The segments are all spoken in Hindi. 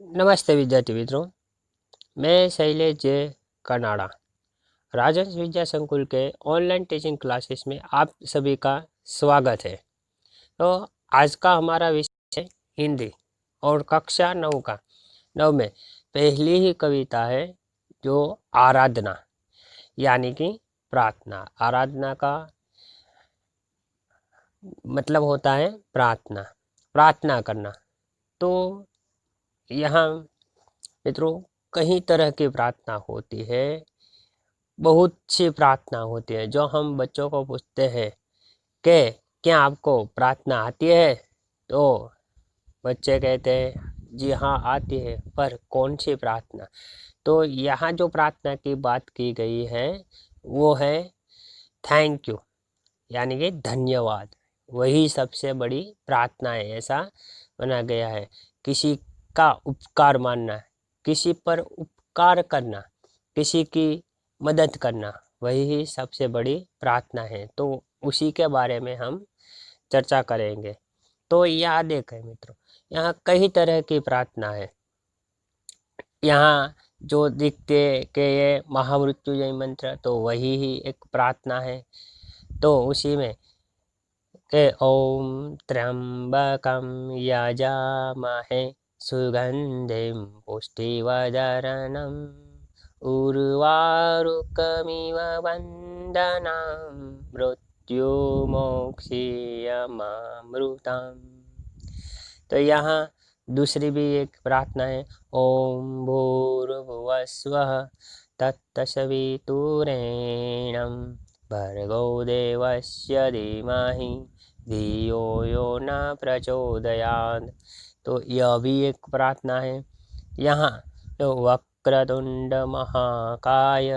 नमस्ते विद्यार्थी मित्रों। मैं शैलेश जे कनाडा राजहंस विद्या संकुल के ऑनलाइन टीचिंग क्लासेस में आप सभी का स्वागत है। तो आज का हमारा विषय है हिंदी और कक्षा 9 में पहली ही कविता है जो आराधना यानी कि प्रार्थना। आराधना का मतलब होता है प्रार्थना करना। तो यहाँ मित्रों कई तरह की प्रार्थना होती है, बहुत सी प्रार्थना होती है। जो हम बच्चों को पूछते हैं कि क्या आपको प्रार्थना आती है, तो बच्चे कहते हैं जी हाँ आती है, पर कौन सी प्रार्थना। तो यहाँ जो प्रार्थना की बात की गई है वो है थैंक यू, यानी कि धन्यवाद। वही सबसे बड़ी प्रार्थना है, ऐसा माना गया है। किसी का उपकार मानना, किसी पर उपकार करना, किसी की मदद करना, वही सबसे बड़ी प्रार्थना है। तो उसी के बारे में हम चर्चा करेंगे। तो यहाँ देखें मित्रों, यहाँ कई तरह की प्रार्थना है। यहाँ जो दिखते कि ये महामृत्युंजय मंत्र, तो वही ही एक प्रार्थना है। तो उसी में के ओम त्र्यंबकं यजामहे सुगंधिं पुष्टिवर्धनम् उर्वारुकमिव वन्दनां मृत्युमोक्षीयमामृतम्। तो यहाँ दूसरी भी एक प्रार्थना है, ओम भूर्भुवस्वः तत्सवितुर्वरेण्यं भर्गो देवस्य धीमहि धियो यो न प्रचोदयात्। तो यह भी एक प्रार्थना है। यहाँ तो वक्रतुंड महाकाय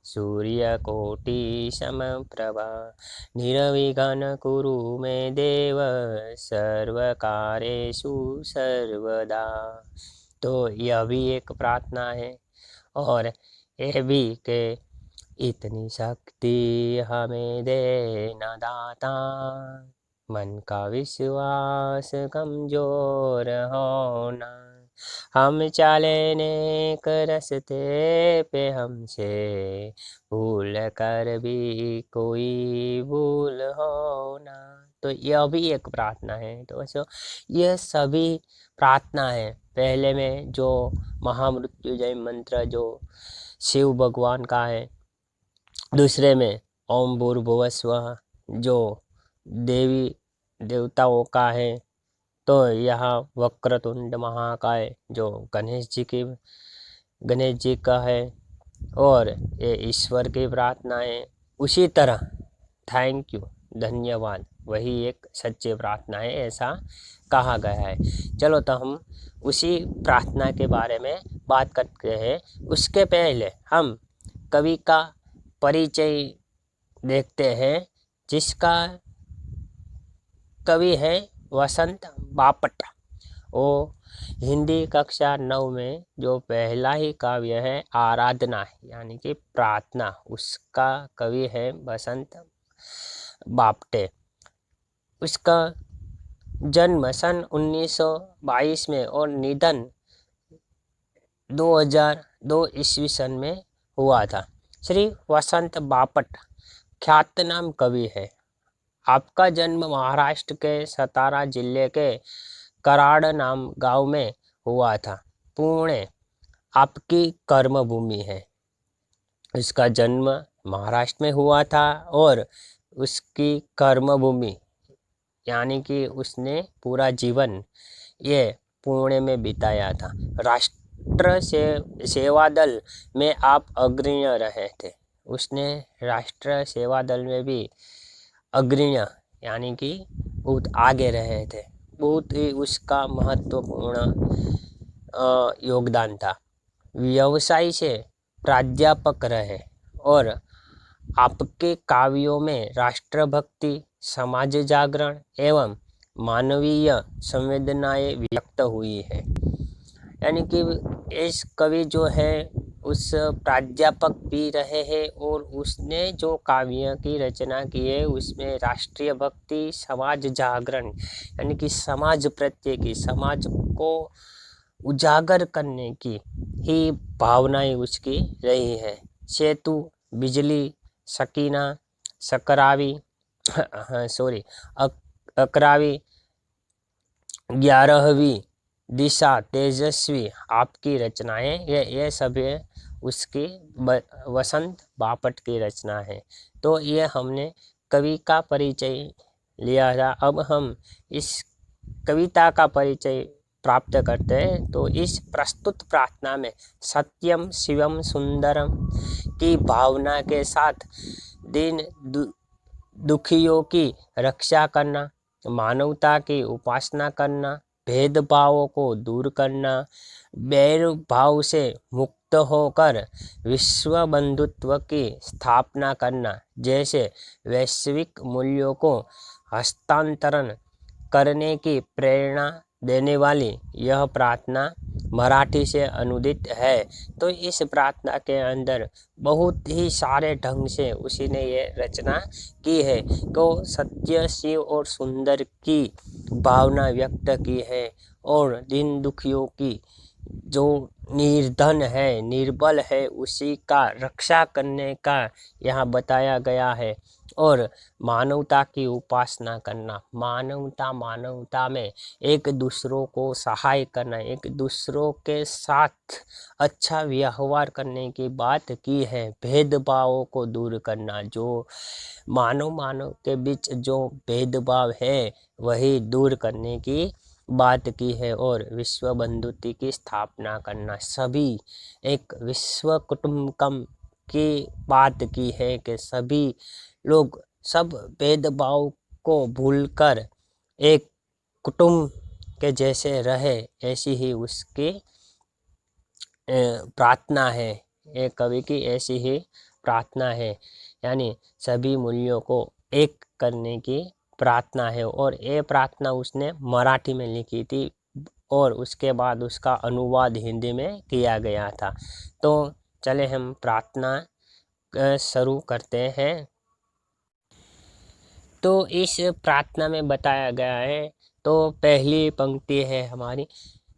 सूर्यकोटि समप्रभा निर्विघ्नं कुरु मे देव सर्वकार्येषु सर्वदा। तो यह भी एक प्रार्थना है। और यह भी के इतनी शक्ति हमें देना दाता, मन का विश्वास कमजोर होना, हम चले नेक रस्ते पे हमसे भूल कर भी कोई भूल होना। तो यह भी एक प्रार्थना है। तो ऐसे यह सभी प्रार्थना है। पहले में जो महामृत्युंजय मंत्र जो शिव भगवान का है, दूसरे में ओम भूर्भुवस्वः जो देवी देवताओं का है, तो यहाँ वक्रतुंड महाकाय जो गणेश जी का है, और ये ईश्वर की प्रार्थना है। उसी तरह थैंक यू धन्यवाद वही एक सच्ची प्रार्थना है, ऐसा कहा गया है। चलो तो हम उसी प्रार्थना के बारे में बात करते हैं। उसके पहले हम कवि का परिचय देखते हैं, जिसका कवि है वसंत बापट। वो हिंदी कक्षा 9 में जो पहला ही काव्य है आराधना यानी कि प्रार्थना, उसका कवि है वसंत बापटे। उसका जन्म सन 1922 में और निधन 2002 ईस्वी सन में हुआ था। श्री वसंत बापट ख्यात नाम कवि है। आपका जन्म महाराष्ट्र के सतारा जिले के कराड़ नाम गांव में हुआ था। पुणे आपकी कर्मभूमि है। उसका जन्म महाराष्ट्र में हुआ था और उसकी कर्मभूमि यानी कि उसने पूरा जीवन ये पुणे में बिताया था। राष्ट्र सेवा दल में आप अग्रणी रहे थे। उसने राष्ट्र सेवा दल में भी अग्रणी यानी कि बहुत आगे रहे थे। बहुत ही उसका महत्वपूर्ण योगदान था। व्यवसाय से प्राध्यापक रहे और आपके काव्यों में राष्ट्रभक्ति, समाज जागरण एवं मानवीय संवेदनाएं व्यक्त हुई है। यानी कि इस कवि जो है उस प्राध्यापक भी रहे हैं और उसने जो काव्य की रचना की है उसमें राष्ट्रीय भक्ति, समाज जागरण यानी कि समाज प्रत्यय की, समाज को उजागर करने की ही भावनाएं उसकी रही है। सेतु, बिजली, सकीना, सकरावी अकरावी, 11वीं दिशा, तेजस्वी, आपकी रचनाएं, ये सभी उसकी वसंत बापट की रचना है। तो ये हमने कवि का परिचय लिया था। अब हम इस कविता का परिचय प्राप्त करते हैं। तो इस प्रस्तुत प्रार्थना में सत्यम शिवम सुंदरम की भावना के साथ दीन दुखियों की रक्षा करना, मानवता की उपासना करना, भेदभावों को दूर करना, बैर भाव से मुक्त होकर विश्व बंधुत्व की स्थापना करना जैसे वैश्विक मूल्यों को हस्तांतरण करने की प्रेरणा देने वाली यह प्रार्थना मराठी से अनुदित है। तो इस प्रार्थना के अंदर बहुत ही सारे ढंग से उसी ने ये रचना की है। तो सत्य, शिव और सुंदर की भावना व्यक्त की है और दीन दुखियों की जो निर्धन है, निर्बल है, उसी का रक्षा करने का यहाँ बताया गया है। और मानवता की उपासना करना, मानवता में एक दूसरों को सहाय करना, एक दूसरों के साथ अच्छा व्यवहार करने की बात की है। भेदभावों को दूर करना, जो मानव के बीच जो भेदभाव है वही दूर करने की बात की है। और विश्व बंधुत्व की स्थापना करना, सभी एक विश्व कुटुंबकम की बात की है कि सभी लोग सब भेदभाव को भूलकर एक कुटुंब के जैसे रहे, ऐसी ही उसकी प्रार्थना है। एक कवि की ऐसी ही प्रार्थना है, यानी सभी मूल्यों को एक करने की प्रार्थना है। और ये प्रार्थना उसने मराठी में लिखी थी और उसके बाद उसका अनुवाद हिंदी में किया गया था। तो चले हम प्रार्थना शुरू करते हैं। तो इस प्रार्थना में बताया गया है, तो पहली पंक्ति है हमारी,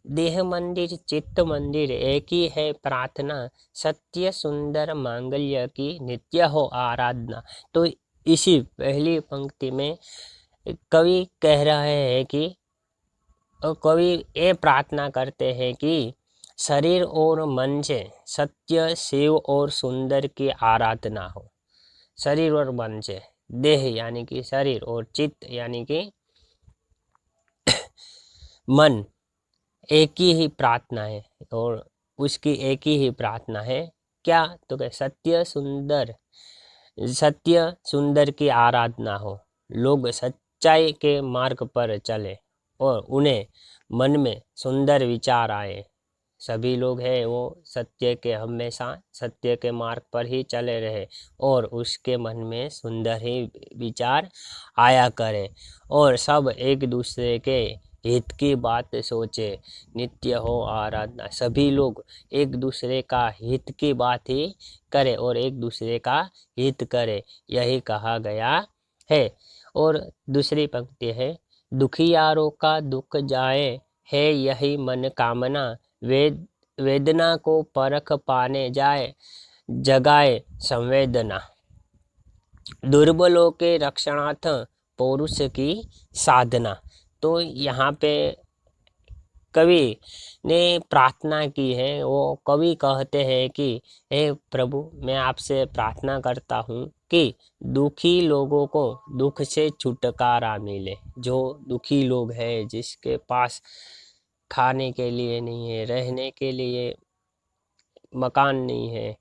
देह मंदिर चित्त मंदिर एक ही है प्रार्थना, सत्य सुंदर मांगल्य की नित्य हो आराधना। तो इसी पहली पंक्ति में कवि कह रहे हैं कि कवि ये प्रार्थना करते हैं कि शरीर और मन से सत्य, शिव और सुंदर की आराधना हो। शरीर और मन से, देह यानी कि शरीर और चित्त यानी कि मन, एक ही प्रार्थना है और उसकी एक ही प्रार्थना है। क्या? तो क्या सत्य सुंदर की आराधना हो, लोग सच्चाई के मार्ग पर चले और उन्हें मन में सुंदर विचार आए। सभी लोग हैं वो सत्य के, हमेशा सत्य के मार्ग पर ही चले रहे और उसके मन में सुंदर ही विचार आया करे और सब एक दूसरे के हित की बात सोचे, नित्य हो आराधना। सभी लोग एक दूसरे का हित की बात ही करे और एक दूसरे का हित करे, यही कहा गया है। और दूसरी पंक्ति है, दुखियारों का दुख जाए है यही मन कामना, वेदना को परख पाने जाए जगाए संवेदना, दुर्बलों के रक्षणार्थ पौरुष की साधना। तो यहाँ पे कवि ने प्रार्थना की है। वो कवि कहते हैं कि हे प्रभु, मैं आपसे प्रार्थना करता हूँ कि दुखी लोगों को दुख से छुटकारा मिले। जो दुखी लोग हैं, जिसके पास खाने के लिए नहीं है, रहने के लिए मकान नहीं है,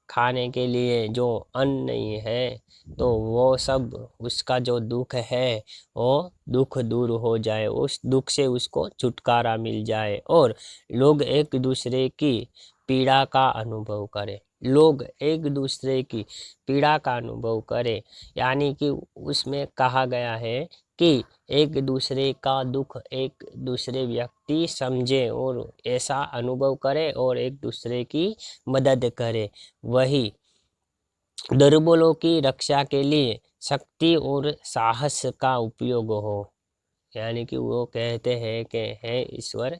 खाने के लिए जो अन्न नहीं है, तो वो सब, उसका जो दुख है वो दुख दूर हो जाए, उस दुख से उसको छुटकारा मिल जाए और लोग एक दूसरे की पीड़ा का अनुभव करें। लोग एक दूसरे की पीड़ा का अनुभव करें, यानी कि उसमें कहा गया है कि एक दूसरे का दुख एक दूसरे व्यक्ति समझे और ऐसा अनुभव करे और एक दूसरे की मदद करे। वही दुर्बलों की रक्षा के लिए शक्ति और साहस का उपयोग हो, यानी कि वो कहते हैं कि हे ईश्वर,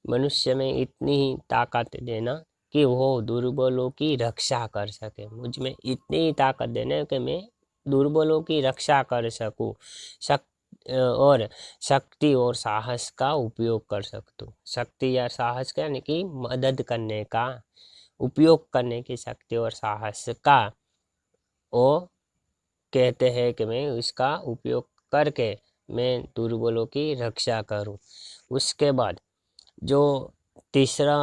मनुष्य में इतनी ही ताकत देना कि वो दुर्बलों की रक्षा कर सके। मुझ में इतनी ही ताकत देना कि मैं दुर्बलों की रक्षा कर सकूं, और शक्ति और साहस का उपयोग कर सकूं। शक्ति या साहस का यानी कि मदद करने का, उपयोग करने की शक्ति और साहस का वो कहते हैं कि मैं इसका उपयोग करके मैं दुर्बलों की रक्षा करूं। उसके बाद जो तीसरा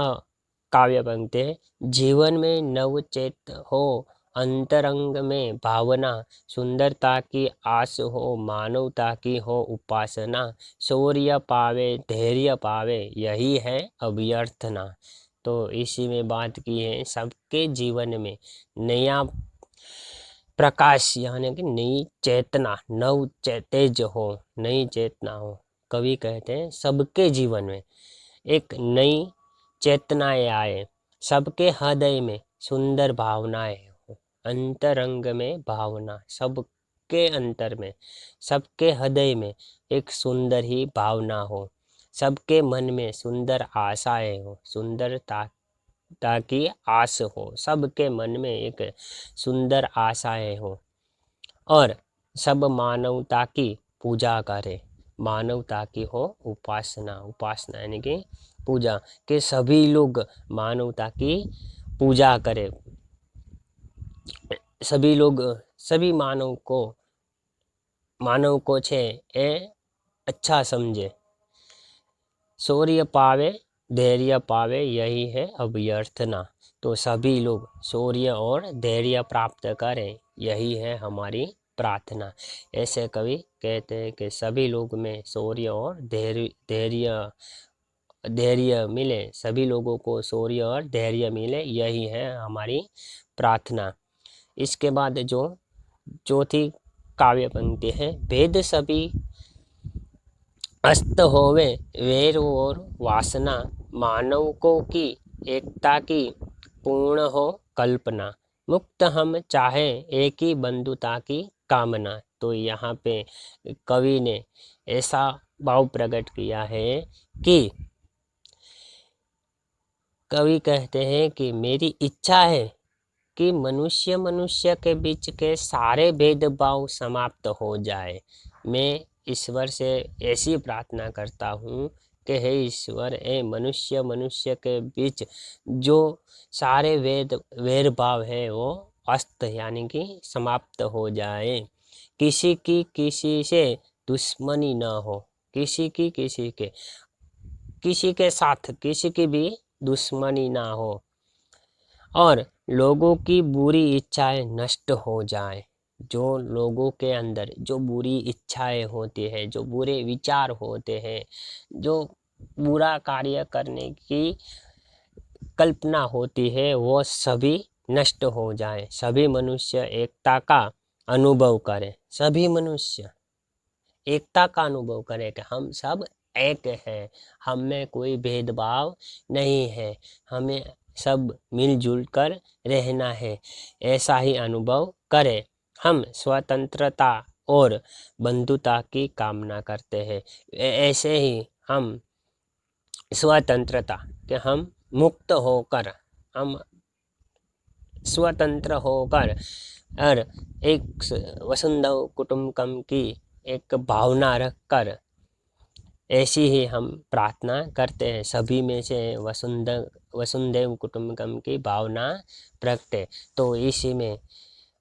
काव्य पंक्ति है, जीवन में नवचेत हो, अंतरंग में भावना, सुंदरता की आस हो, मानवता की हो उपासना, शौर्य पावे धैर्य पावे यही है अभ्यर्थना। तो इसी में बात की है सबके जीवन में नया प्रकाश यानी कि नई चेतना, तेज हो, नई चेतना हो। कवि कहते हैं सबके जीवन में एक नई चेतनाएं आए, सबके हृदय में सुंदर भावनाएं हो। अंतरंग में भावना, सबके अंतर में, सबके हृदय में एक सुंदर ही भावना हो। सबके मन में सुंदर आशाएं हो, सुंदरता ताकि आस हो। सबके मन में एक सुंदर आशाएं हो और सब मानवता की पूजा करे। मानवता की हो उपासना, उपासना यानी कि पूजा, के सभी लोग मानवता की पूजा करें। सभी लोग, सभी मानव को छे ए अच्छा समझे। शौर्य पावे धैर्य पावे यही है अभ्यर्थना। तो सभी लोग शौर्य और धैर्य प्राप्त करें यही है हमारी प्रार्थना। ऐसे कवि कहते हैं कि सभी लोग में शौर्य और धैर्य मिले, सभी लोगों को शौर्य और धैर्य मिले यही है हमारी प्रार्थना। इसके बाद जो चौथी काव्य पंक्ति है, भेद सभी अस्त होवे वैर और वासना, मानवों की एकता की पूर्ण हो कल्पना, मुक्त हम चाहे एक ही बंधुता की कामना। तो यहाँ पे कवि ने ऐसा भाव प्रकट किया है कि कवि कहते हैं कि मेरी इच्छा है कि मनुष्य के बीच के सारे भेदभाव समाप्त हो जाए। मैं ईश्वर से ऐसी प्रार्थना करता हूँ कि हे ईश्वर, मनुष्य के बीच जो सारे वैर भाव है वो अस्त यानी कि समाप्त हो जाए। किसी से दुश्मनी ना हो, किसी के साथ किसी की भी दुश्मनी ना हो और लोगों की बुरी इच्छाएं नष्ट हो जाए। जो लोगों के अंदर जो बुरी इच्छाएं होती है, जो बुरे विचार होते हैं, जो बुरा कार्य करने की कल्पना होती है वो सभी नष्ट हो जाए। सभी मनुष्य एकता का अनुभव करें, सभी मनुष्य एकता का अनुभव करें कि हम सब एक हैं, हम में कोई भेदभाव नहीं है, हमें सब मिलजुल कर रहना है, ऐसा ही अनुभव करें। हम स्वतंत्रता और बंधुता की कामना करते हैं। ऐसे ही हम स्वतंत्रता कि हम मुक्त होकर, हम स्वतंत्र होकर और एक वसुंधैव कुटुंबकम की एक भावना रखकर ऐसी ही हम प्रार्थना करते हैं। सभी में से वसुंधैव कुटुंबकम की भावना प्रकटे। तो इसी में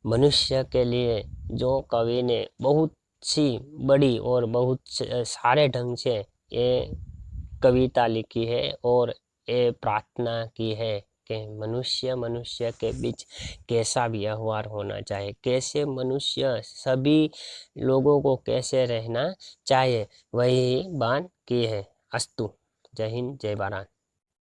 मनुष्य के लिए जो कवि ने बहुत सी बड़ी और बहुत सारे ढंग से ये कविता लिखी है और ये प्रार्थना की है कि मनुष्य के बीच कैसा व्यवहार होना चाहिए, कैसे मनुष्य सभी लोगों को कैसे रहना चाहिए, वही बात की है। अस्तु। जय हिंद, जय भारत।